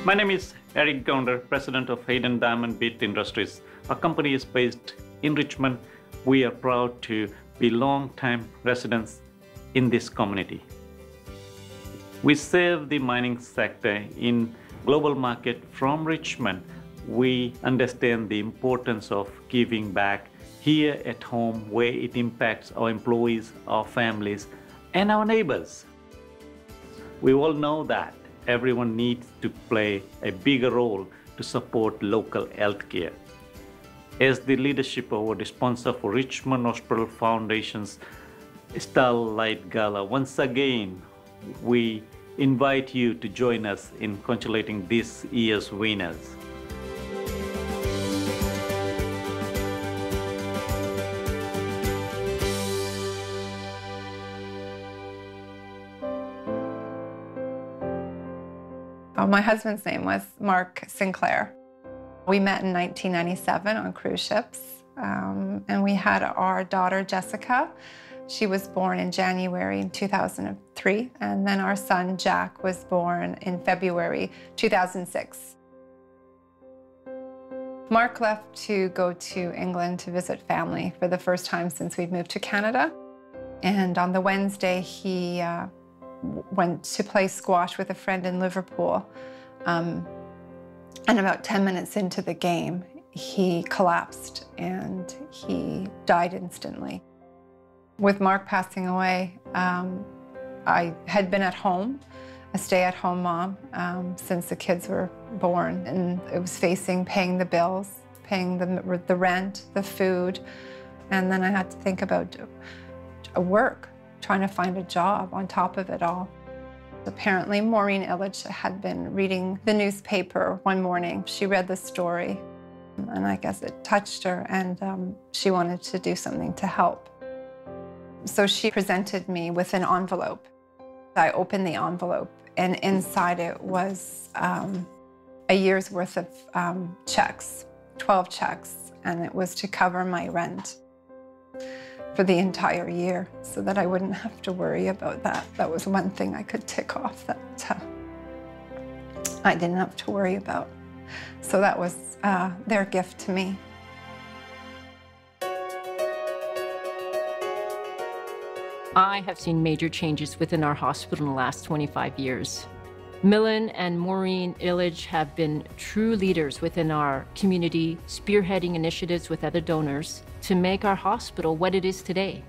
My name is Eric Gounder, President of Hayden Diamond Beat Industries. Our company is based in Richmond. We are proud to be long-time residents in this community. We serve the mining sector in global market from Richmond. We understand the importance of giving back here at home where it impacts our employees, our families, and our neighbors. We all know that everyone needs to play a bigger role to support local healthcare. As the leadership of the sponsor for Richmond Hospital Foundation's Starlight Gala, once again, we invite you to join us in congratulating this year's winners. My husband's name was Mark Sinclair. We met in 1997 on cruise ships, and we had our daughter, Jessica. She was born in January 2003, and then our son, Jack, was born in February 2006. Mark left to go to England to visit family for the first time since we'd moved to Canada. And on the Wednesday, he went to play squash with a friend in Liverpool. And about 10 minutes into the game, he collapsed and he died instantly. With Mark passing away, I had been at home, a stay-at-home mom, since the kids were born, and it was facing paying the bills, paying the rent, the food, and then I had to think about work, trying to find a job on top of it all. Apparently, Maureen Ilich had been reading the newspaper one morning. She read the story, and I guess it touched her, and she wanted to do something to help. So she presented me with an envelope. I opened the envelope, and inside it was a year's worth of checks, 12 checks, and it was to cover my rent for the entire year so that I wouldn't have to worry about that. That was one thing I could tick off that I didn't have to worry about. So that was their gift to me. I have seen major changes within our hospital in the last 25 years. Milan and Maureen Ilich have been true leaders within our community, spearheading initiatives with other donors to make our hospital what it is today.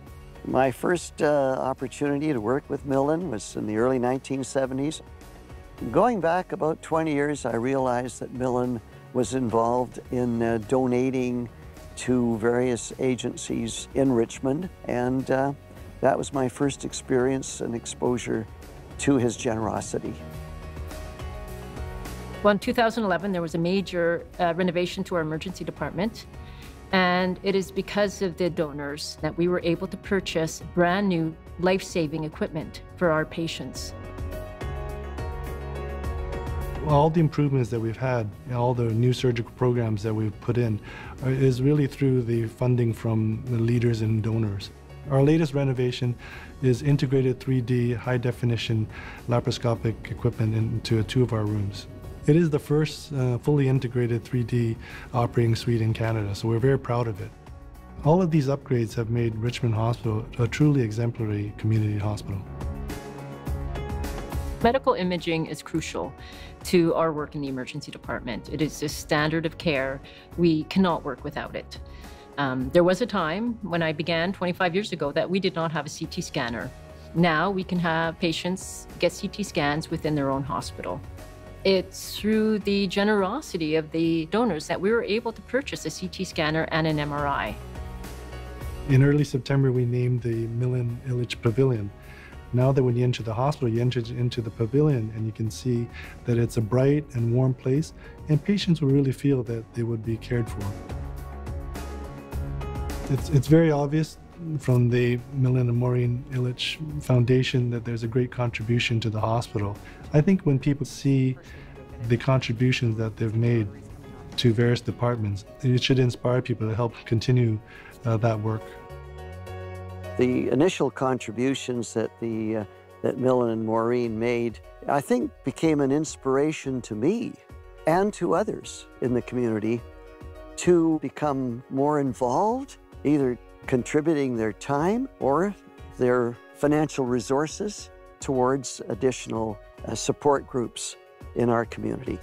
My first opportunity to work with Milan was in the early 1970s. Going back about 20 years, I realized that Milan was involved in donating to various agencies in Richmond, and that was my first experience and exposure to his generosity. Well, in 2011, there was a major renovation to our emergency department, and it is because of the donors that we were able to purchase brand new life-saving equipment for our patients. All the improvements that we've had, all the new surgical programs that we've put in, is really through the funding from the leaders and donors. Our latest renovation is integrated 3D high-definition laparoscopic equipment into 2 of our rooms. It is the first fully integrated 3D operating suite in Canada, so we're very proud of it. All of these upgrades have made Richmond Hospital a truly exemplary community hospital. Medical imaging is crucial to our work in the emergency department. It is a standard of care. We cannot work without it. There was a time when I began 25 years ago that we did not have a CT scanner. Now we can have patients get CT scans within their own hospital. It's through the generosity of the donors that we were able to purchase a CT scanner and an MRI. In early September, we named the Milan Ilich Pavilion. Now that when you enter the hospital, you enter into the pavilion and you can see that it's a bright and warm place, and patients will really feel that they would be cared for. It's very obvious from the Milan and Maureen Ilich Foundation that there's a great contribution to the hospital. I think when people see the contributions that they've made to various departments, it should inspire people to help continue that work. The initial contributions that the that Milan and Maureen made, I think became an inspiration to me and to others in the community to become more involved, either contributing their time or their financial resources towards additional support groups in our community.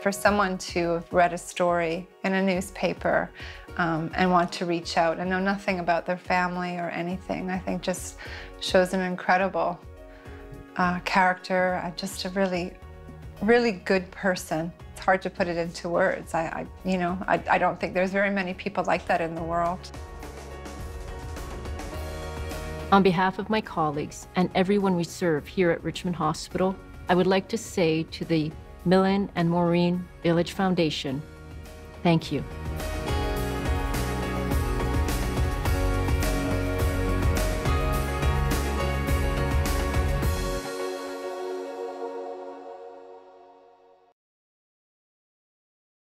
For someone to have read a story in a newspaper and want to reach out and know nothing about their family or anything, I think just shows an incredible character, just a really, really good person. It's hard to put it into words. I don't think there's very many people like that in the world. On behalf of my colleagues and everyone we serve here at Richmond Hospital, I would like to say to the Milan and Maureen Ilich Foundation, thank you.